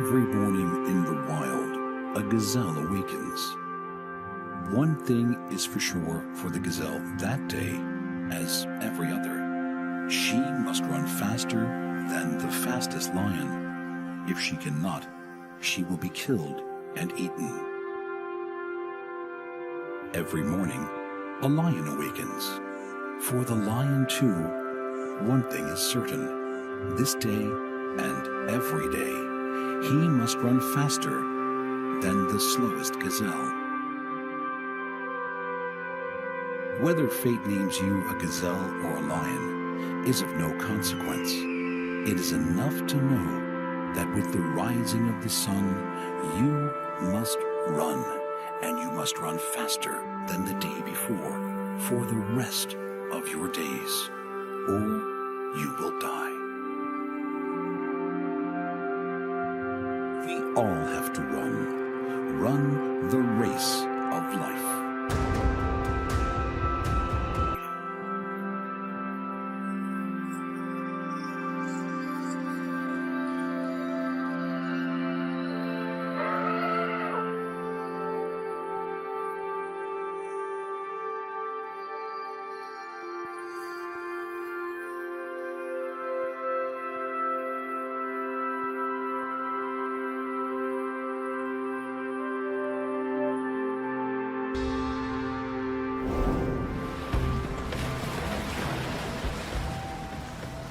Every morning in the wild, a gazelle awakens. One thing is for sure for the gazelle that day, as every other. She must run faster than the fastest lion. If she cannot, she will be killed and eaten. Every morning, a lion awakens. For the lion, too, one thing is certain. This day and every day, he must run faster than the slowest gazelle. Whether fate names you a gazelle or a lion is of no consequence. It is enough to know that with the rising of the sun, you must run, and you must run faster than the day before for the rest of your days, or you will die. We all have to run the race of life.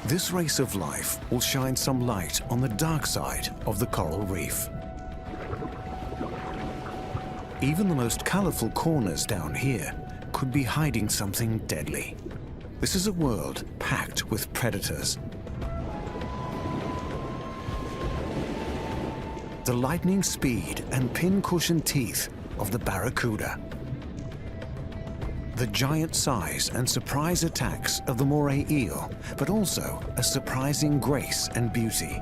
This race of life will shine some light on the dark side of the coral reef. Even the most colorful corners down here could be hiding something deadly. This is a world packed with predators. The lightning speed and pin-cushion teeth of the barracuda. The giant size and surprise attacks of the moray eel, but also a surprising grace and beauty.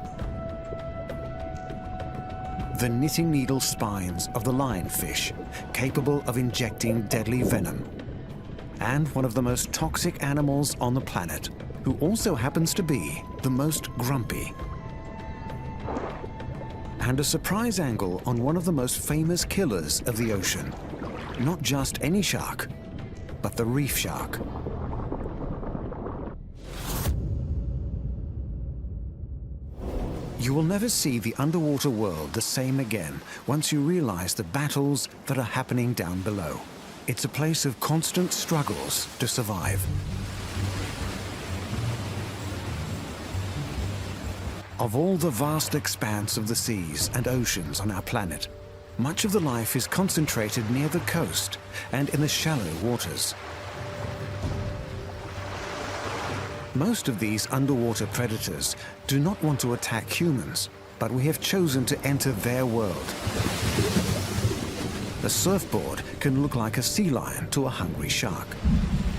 The knitting needle spines of the lionfish, capable of injecting deadly venom. And one of the most toxic animals on the planet, who also happens to be the most grumpy. And a surprise angle on one of the most famous killers of the ocean. Not just any shark, but the reef shark. You will never see the underwater world the same again once you realize the battles that are happening down below. It's a place of constant struggles to survive. Of all the vast expanse of the seas and oceans on our planet, much of the life is concentrated near the coast and in the shallow waters. Most of these underwater predators do not want to attack humans, but we have chosen to enter their world. A surfboard can look like a sea lion to a hungry shark.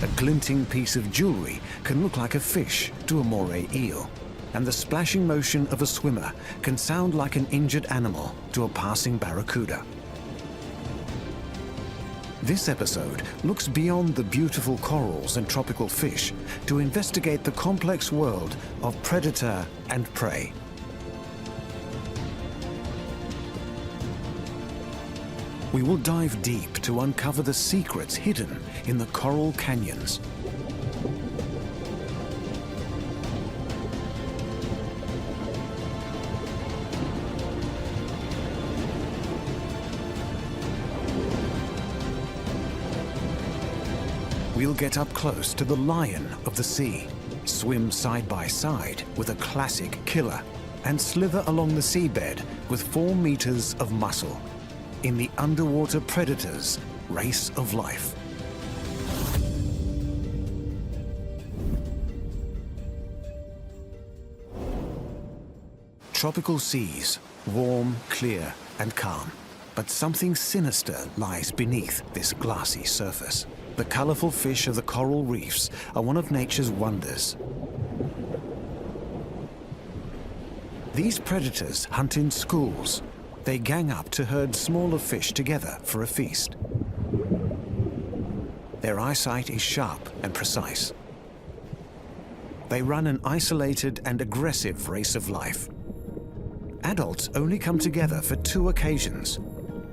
A glinting piece of jewelry can look like a fish to a moray eel. And the splashing motion of a swimmer can sound like an injured animal to a passing barracuda. This episode looks beyond the beautiful corals and tropical fish to investigate the complex world of predator and prey. We will dive deep to uncover the secrets hidden in the coral canyons. We'll get up close to the lion of the sea, swim side by side with a classic killer, and slither along the seabed with 4 meters of muscle in the underwater predator's race of life. Tropical seas, warm, clear, and calm. But something sinister lies beneath this glassy surface. The colorful fish of the coral reefs are one of nature's wonders. These predators hunt in schools. They gang up to herd smaller fish together for a feast. Their eyesight is sharp and precise. They run an isolated and aggressive race of life. adults only come together for two occasions: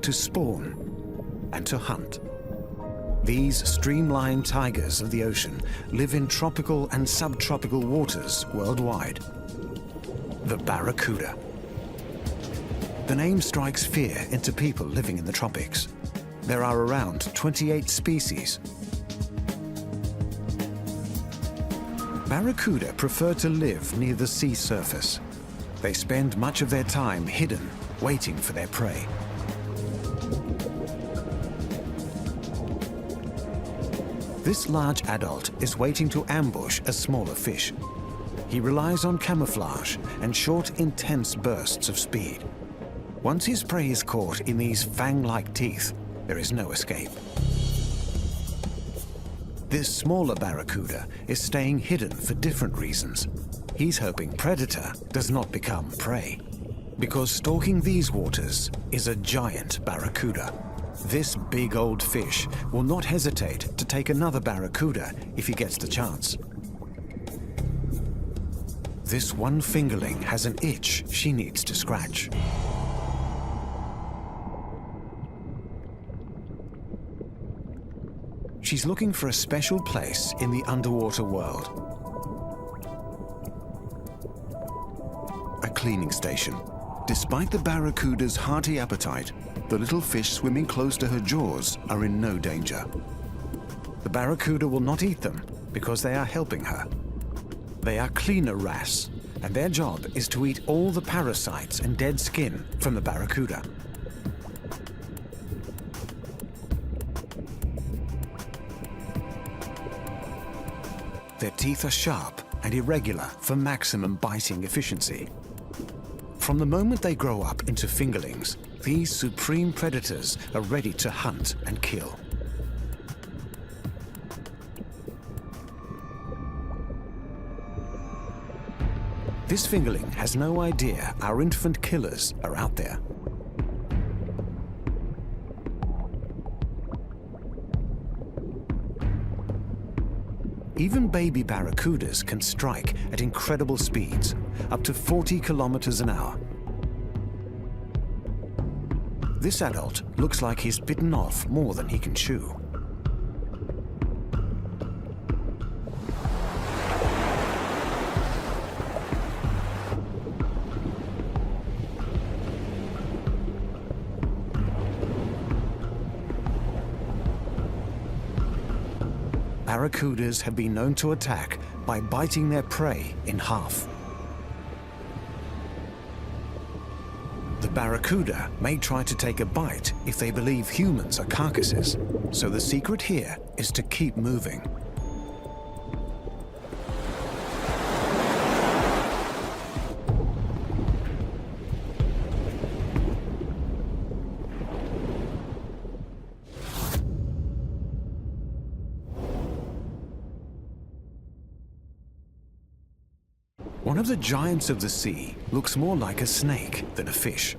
to spawn and to hunt. These streamlined tigers of the ocean live in tropical and subtropical waters worldwide. The barracuda. The name strikes fear into people living in the tropics. There are around 28 species. Barracuda prefer to live near the sea surface. They spend much of their time hidden, waiting for their prey. This large adult is waiting to ambush a smaller fish. He relies on camouflage and short, intense bursts of speed. Once his prey is caught in these fang-like teeth, there is no escape. This smaller barracuda is staying hidden for different reasons. He's hoping predator does not become prey. Because stalking these waters is a giant barracuda. This big old fish will not hesitate to take another barracuda if he gets the chance. This one fingerling has an itch she needs to scratch. She's looking for a special place in the underwater world. A cleaning station. Despite the barracuda's hearty appetite, the little fish swimming close to her jaws are in no danger. The barracuda will not eat them because they are helping her. They are cleaner wrasse, and their job is to eat all the parasites and dead skin from the barracuda. Their teeth are sharp and irregular for maximum biting efficiency. From the moment they grow up into fingerlings, these supreme predators are ready to hunt and kill. This fingerling has no idea our infant killers are out there. Even baby barracudas can strike at incredible speeds, up to 40 kilometers an hour. This adult looks like he's bitten off more than he can chew. Barracudas have been known to attack by biting their prey in half. The barracuda may try to take a bite if they believe humans are carcasses, so the secret here is to keep moving. One of the giants of the sea looks more like a snake than a fish.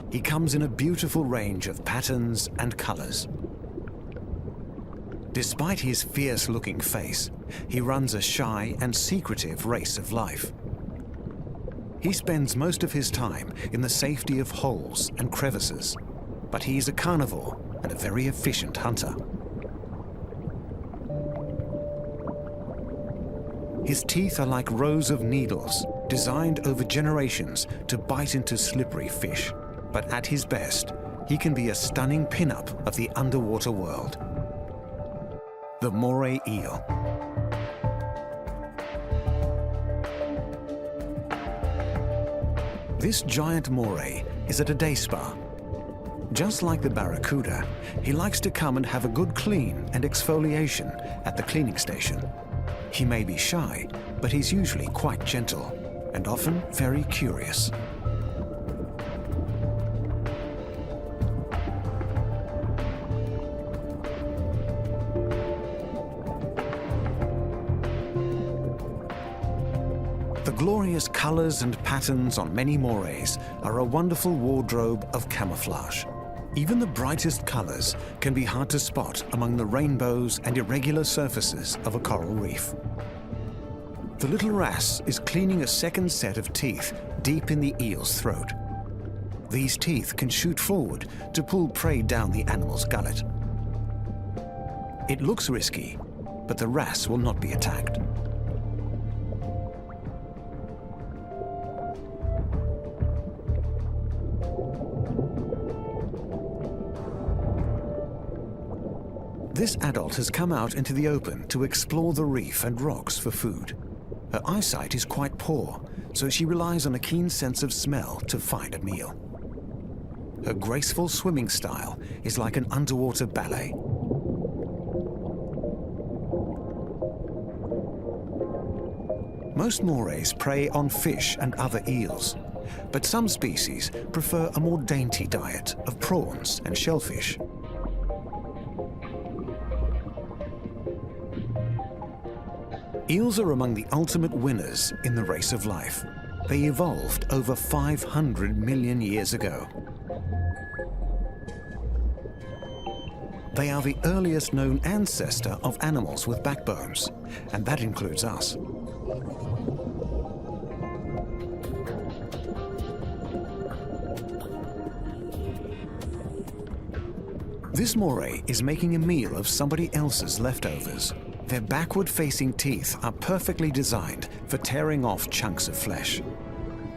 He comes in a beautiful range of patterns and colors. Despite his fierce-looking face, he runs a shy and secretive race of life. He spends most of his time in the safety of holes and crevices, but he is a carnivore and a very efficient hunter. His teeth are like rows of needles, designed over generations to bite into slippery fish. But at his best, he can be a stunning pin-up of the underwater world. The moray eel. This giant moray is at a day spa. Just like the barracuda, he likes to come and have a good clean and exfoliation at the cleaning station. He may be shy, but he's usually quite gentle and often very curious. The glorious colors and patterns on many morays are a wonderful wardrobe of camouflage. Even the brightest colors can be hard to spot among the rainbows and irregular surfaces of a coral reef. The little wrasse is cleaning a second set of teeth deep in the eel's throat. These teeth can shoot forward to pull prey down the animal's gullet. It looks risky, but the wrasse will not be attacked. This adult has come out into the open to explore the reef and rocks for food. Her eyesight is quite poor, so she relies on a keen sense of smell to find a meal. Her graceful swimming style is like an underwater ballet. Most morays prey on fish and other eels, but some species prefer a more dainty diet of prawns and shellfish. Eels are among the ultimate winners in the race of life. They evolved over 500 million years ago. They are the earliest known ancestor of animals with backbones, and that includes us. This moray is making a meal of somebody else's leftovers. Their backward-facing teeth are perfectly designed for tearing off chunks of flesh.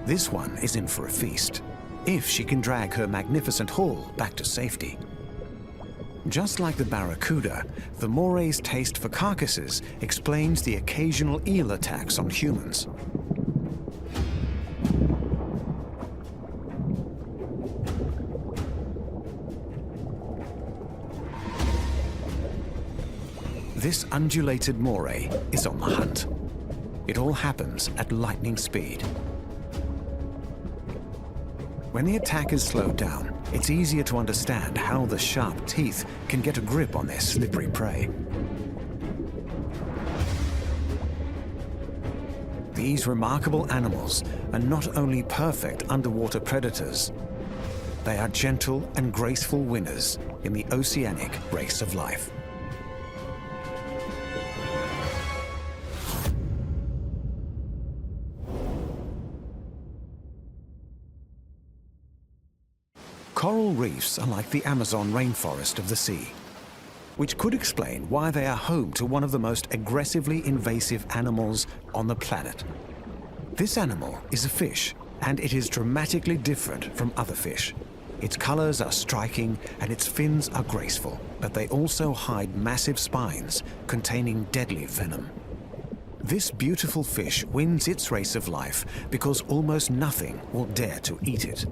This one is in for a feast, if she can drag her magnificent haul back to safety. Just like the barracuda, the moray's taste for carcasses explains the occasional eel attacks on humans. This undulated moray is on the hunt. It all happens at lightning speed. When the attack is slowed down, it's easier to understand how the sharp teeth can get a grip on their slippery prey. These remarkable animals are not only perfect underwater predators, they are gentle and graceful winners in the oceanic race of life. Coral reefs are like the Amazon rainforest of the sea, which could explain why they are home to one of the most aggressively invasive animals on the planet. This animal is a fish, and it is dramatically different from other fish. Its colors are striking and its fins are graceful, but they also hide massive spines containing deadly venom. This beautiful fish wins its race of life because almost nothing will dare to eat it.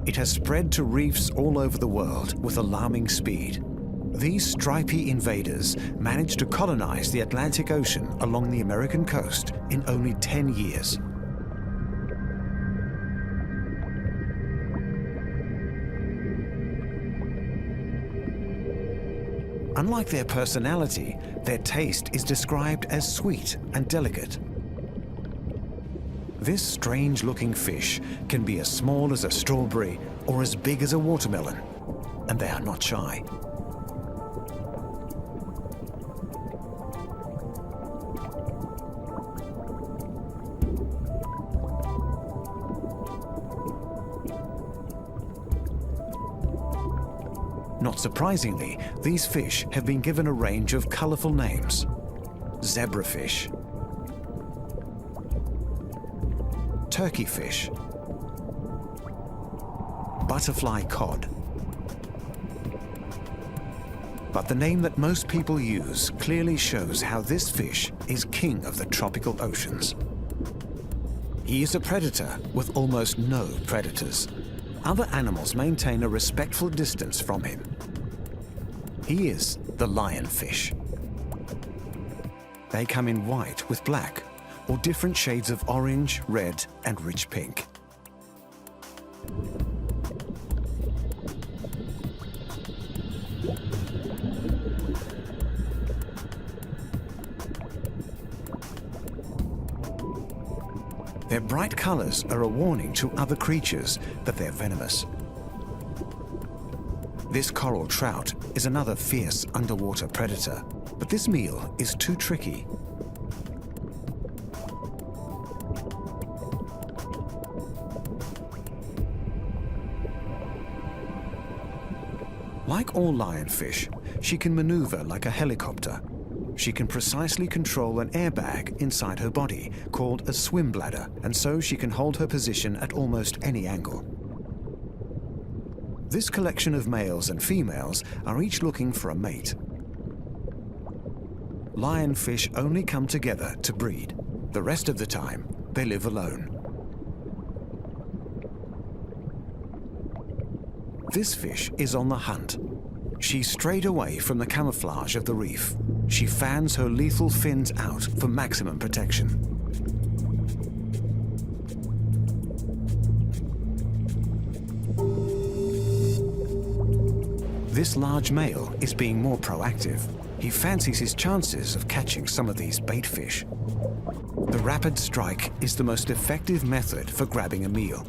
It has spread to reefs all over the world with alarming speed. These stripy invaders managed to colonize the Atlantic Ocean along the American coast in only 10 years. Unlike their personality, their taste is described as sweet and delicate. This strange-looking fish can be as small as a strawberry or as big as a watermelon, and they are not shy. Not surprisingly, these fish have been given a range of colorful names: zebrafish, turkeyfish, butterfly cod. But the name that most people use clearly shows how this fish is king of the tropical oceans. He is a predator with almost no predators. Other animals maintain a respectful distance from him. He is the lionfish. They come in white with black, or different shades of orange, red, and rich pink. Their bright colors are a warning to other creatures that they're venomous. This coral trout is another fierce underwater predator, but this meal is too tricky. Like all lionfish, she can maneuver like a helicopter. She can precisely control an airbag inside her body, called a swim bladder, and so she can hold her position at almost any angle. This collection of males and females are each looking for a mate. Lionfish only come together to breed. The rest of the time, they live alone. This fish is on the hunt. She strayed away from the camouflage of the reef. She fans her lethal fins out for maximum protection. This large male is being more proactive. He fancies his chances of catching some of these bait fish. The rapid strike is the most effective method for grabbing a meal.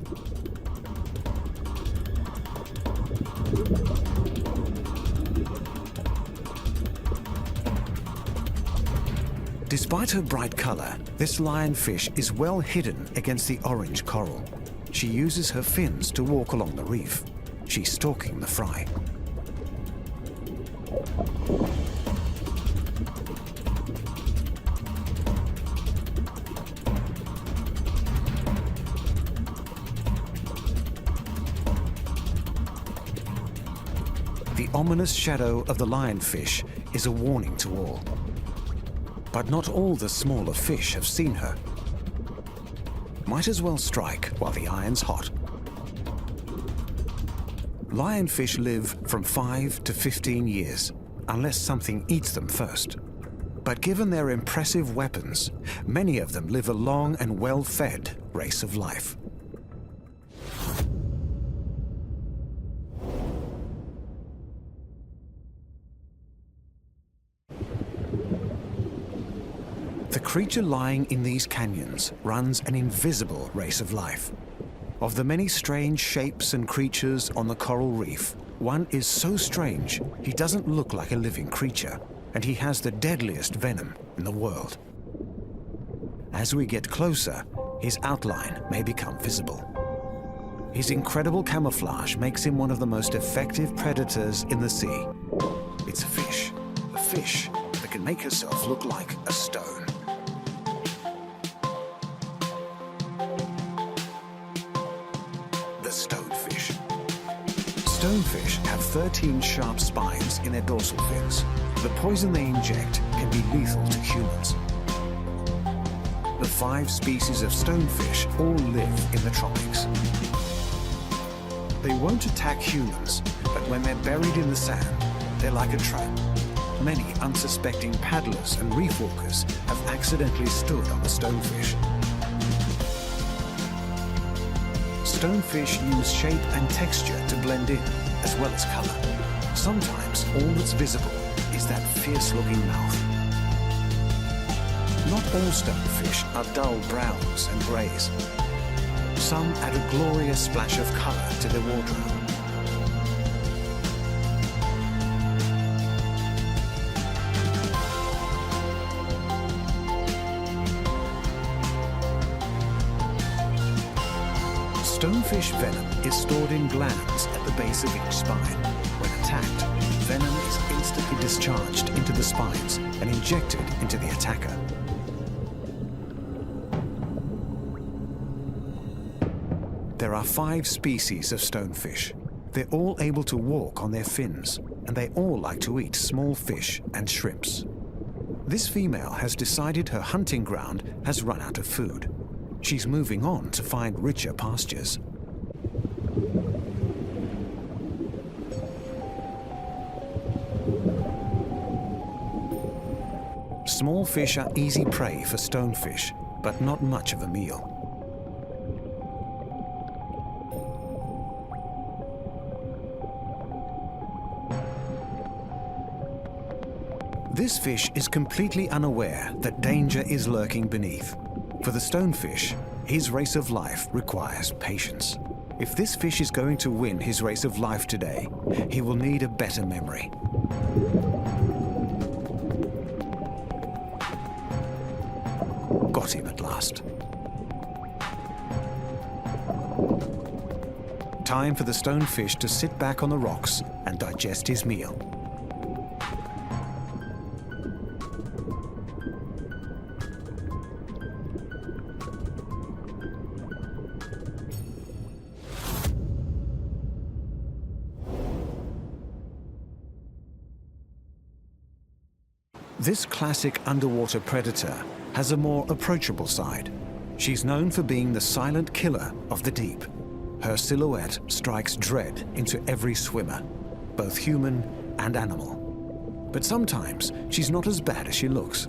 Despite her bright color, this lionfish is well hidden against the orange coral. She uses her fins to walk along the reef. She's stalking the fry. The ominous shadow of the lionfish is a warning to all. But not all the smaller fish have seen her. Might as well strike while the iron's hot. Lionfish live from 5 to 15 years, unless something eats them first. But given their impressive weapons, many of them live a long and well-fed race of life. The creature lying in these canyons runs an invisible race of life. Of the many strange shapes and creatures on the coral reef, one is so strange he doesn't look like a living creature, and he has the deadliest venom in the world. As we get closer, his outline may become visible. His incredible camouflage makes him one of the most effective predators in the sea. It's a fish that can make herself look like a stone. Stonefish have 13 sharp spines in their dorsal fins. The poison they inject can be lethal to humans. The 5 species of stonefish all live in the tropics. They won't attack humans, but when they're buried in the sand, they're like a trap. Many unsuspecting paddlers and reef walkers have accidentally stood on the stonefish. Stonefish use shape and texture to blend in, as well as color. Sometimes all that's visible is that fierce-looking mouth. Not all stonefish are dull browns and grays. Some add a glorious splash of color to their wardrobe. Stonefish venom is stored in glands at the base of each spine. When attacked, venom is instantly discharged into the spines and injected into the attacker. There are 5 species of stonefish. They're all able to walk on their fins, and they all like to eat small fish and shrimps. This female has decided her hunting ground has run out of food. She's moving on to find richer pastures. Small fish are easy prey for stonefish, but not much of a meal. This fish is completely unaware that danger is lurking beneath. For the stonefish, his race of life requires patience. If this fish is going to win his race of life today, he will need a better memory. Got him at last. Time for the stonefish to sit back on the rocks and digest his meal. This classic underwater predator has a more approachable side. She's known for being the silent killer of the deep. Her silhouette strikes dread into every swimmer, both human and animal. But sometimes she's not as bad as she looks.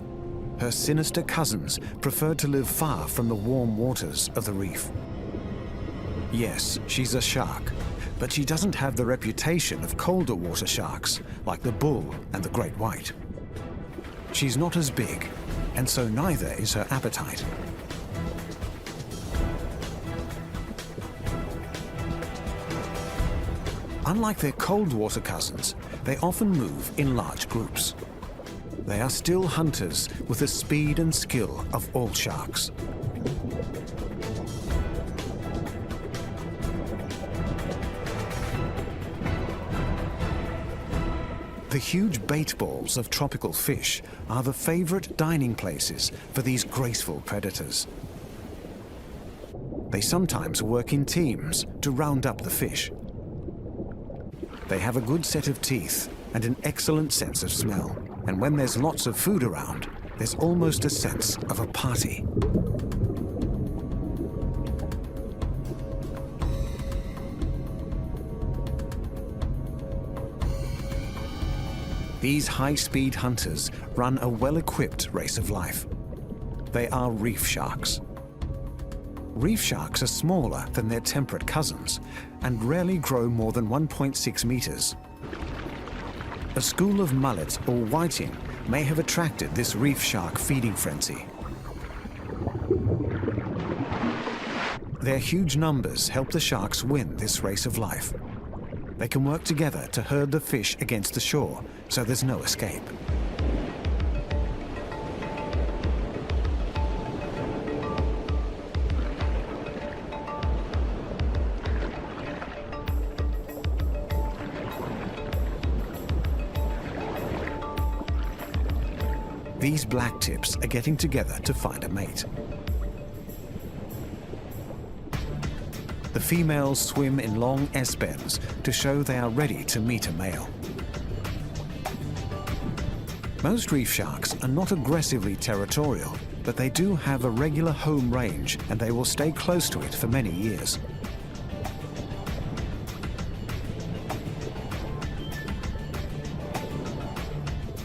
Her sinister cousins prefer to live far from the warm waters of the reef. Yes, she's a shark, but she doesn't have the reputation of colder water sharks like the bull and the great white. She's not as big, and so neither is her appetite. Unlike their cold water cousins, they often move in large groups. They are still hunters with the speed and skill of all sharks. The huge bait balls of tropical fish are the favorite dining places for these graceful predators. They sometimes work in teams to round up the fish. They have a good set of teeth and an excellent sense of smell. And when there's lots of food around, there's almost a sense of a party. These high-speed hunters run a well-equipped race of life. They are reef sharks. Reef sharks are smaller than their temperate cousins and rarely grow more than 1.6 meters. A school of mullet or whiting may have attracted this reef shark feeding frenzy. Their huge numbers help the sharks win this race of life. They can work together to herd the fish against the shore, so there's no escape. These blacktips are getting together to find a mate. The females swim in long S-bends to show they are ready to meet a male. Most reef sharks are not aggressively territorial, but they do have a regular home range and they will stay close to it for many years.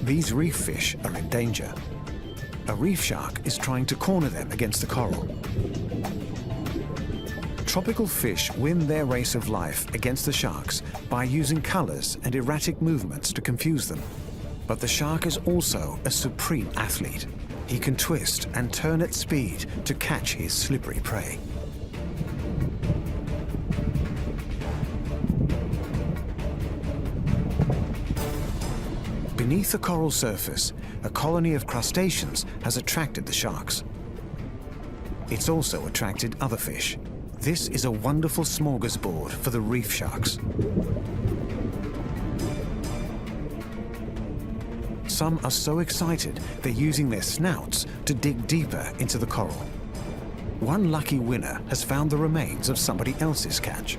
These reef fish are in danger. A reef shark is trying to corner them against the coral. Tropical fish win their race of life against the sharks by using colors and erratic movements to confuse them. But the shark is also a supreme athlete. He can twist and turn at speed to catch his slippery prey. Beneath the coral surface, a colony of crustaceans has attracted the sharks. It's also attracted other fish. This is a wonderful smorgasbord for the reef sharks. Some are so excited they're using their snouts to dig deeper into the coral. One lucky winner has found the remains of somebody else's catch.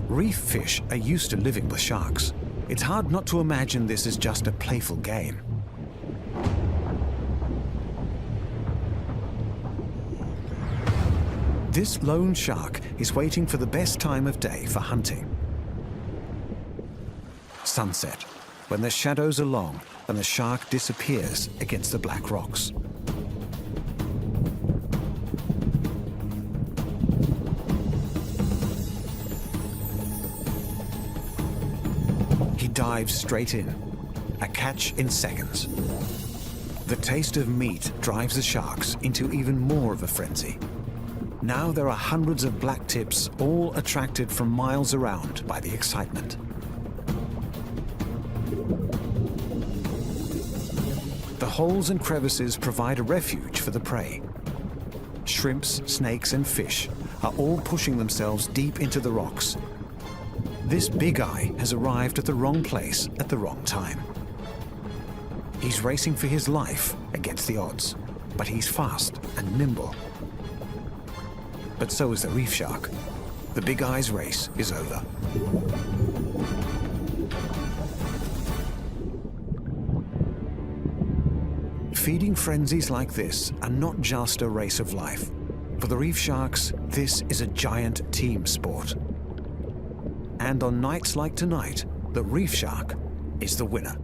Reef fish are used to living with sharks. It's hard not to imagine this is just a playful game. This lone shark is waiting for the best time of day for hunting. Sunset, when the shadows are long and the shark disappears against the black rocks. He dives straight in, a catch in seconds. The taste of meat drives the sharks into even more of a frenzy. Now there are hundreds of black tips, all attracted from miles around by the excitement. The holes and crevices provide a refuge for the prey. shrimps, snakes, and fish are all pushing themselves deep into the rocks. This big eye has arrived at the wrong place at the wrong time. He's racing for his life against the odds, but he's fast and nimble. But so is the reef shark. The big eye's race is over. Feeding frenzies like this are not just a race of life. For the reef sharks, this is a giant team sport. And on nights like tonight, the reef shark is the winner.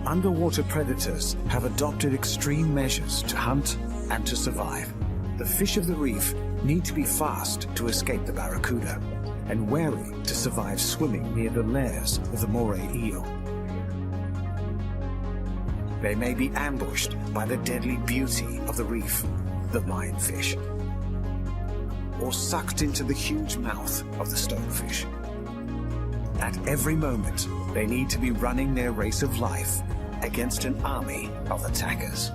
Underwater predators have adopted extreme measures to hunt and to survive. The fish of the reef need to be fast to escape the barracuda, and wary to survive swimming near the lairs of the moray eel. They may be ambushed by the deadly beauty of the reef, the lionfish, or sucked into the huge mouth of the stonefish. At every moment, they need to be running their race of life against an army of attackers.